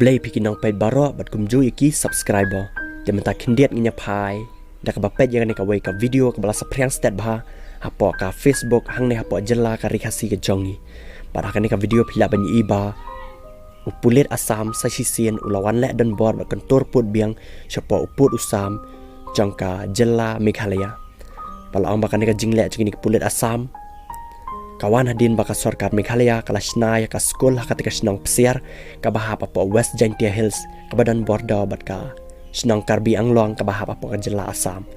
Blay pikin nang pet baro bat kumju iki subscriber. Jaman ta kindiat nginya pai. Dak ba pet yang ka wei ka video ka bala sapriang stat bah. Hapo ka Facebook hang ne hapo jela ka rikasi ke jongi. Pada kan ka video pila banyi iba. Upulit asam sa sisian ulawan le dan bor bat kantor put biang siapa uput usam jangka jela Meghalaya. Pala ang bakan ka jingle jingini pulit asam. Kawan hadin baka sorkat Meghalaya kala snaya ka skol hakati ka snang psiar ka bahapa po West Jaintia Hills ka badan border bat ka snang Karbi Anglong ka bahapa po ka jela Assam.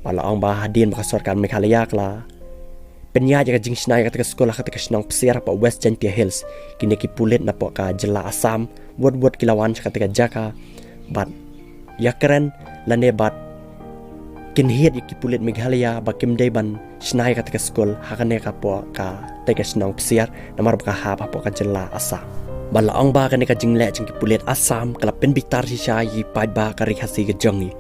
Pala ang bah hadin baka sorkat Meghalaya kala penya ka jing snaya ka skol hakati ka snang psiar po West Jaintia Hills kini ki pulit na po ka jela Assam wot kilawan hakati ka jaka bat ya keren lane bat kinhiat iki pulit Meghalaya bakim deban snai ka tika skol hakane ka po ka teka snong psiar namar ka hapa po ka jela Assam balaong ba ka jingle jing pulit Assam kala penbitar si sya yi paid ba ka rihasi ke jongi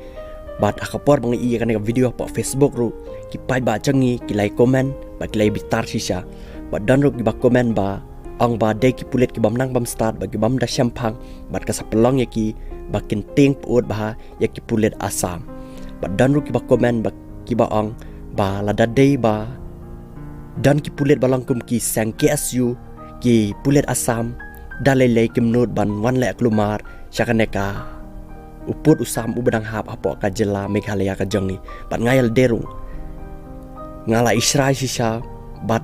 bat akapor bang iya ka video po Facebook ru ki paid ba jongi ki like comment ba ki like bitar si sya bat dan ru ki ba comment ba ang ba de ki pulit ki bam nang bam start bagi bam da syampang bat ka sapelong ya ki bakin ting puut ba ya ki pulit Assam dan ru ki ba komen ba ki ba ang ba lada day ba dan ki pulit balangkum ki sang KSU ki pulit Assam dalai ki menut ban wan le klumar syakaneka uput usam ubadang hap apo ka jela Meghalaya ka jongi bat ngayal derung ngala Israel sisa bat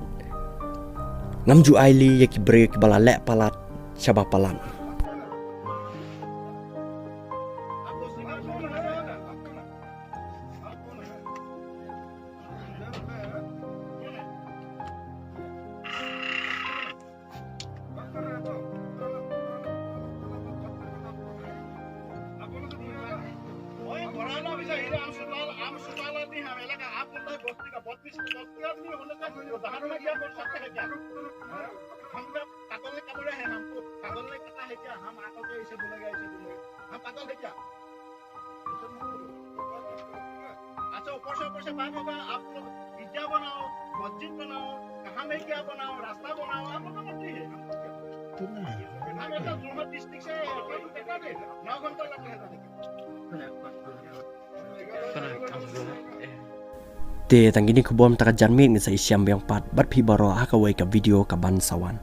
ngamju aili ya ki bre ki bala le palat syabapalan. अच्छा ऊपर से बात होगा आप लोग पिज्जा बनाओ मस्जिद बनाओ कहाँ में क्या बनाओ रास्ता बनाओ आप लोग का मर्जी है हमें तो जोहर डिस्ट्रिक्ट से 9 घंटा लग गया था Te tanggini kubom taka janmin sa isyam yang pat bat pi baro haka wei ka video ka ban sawan.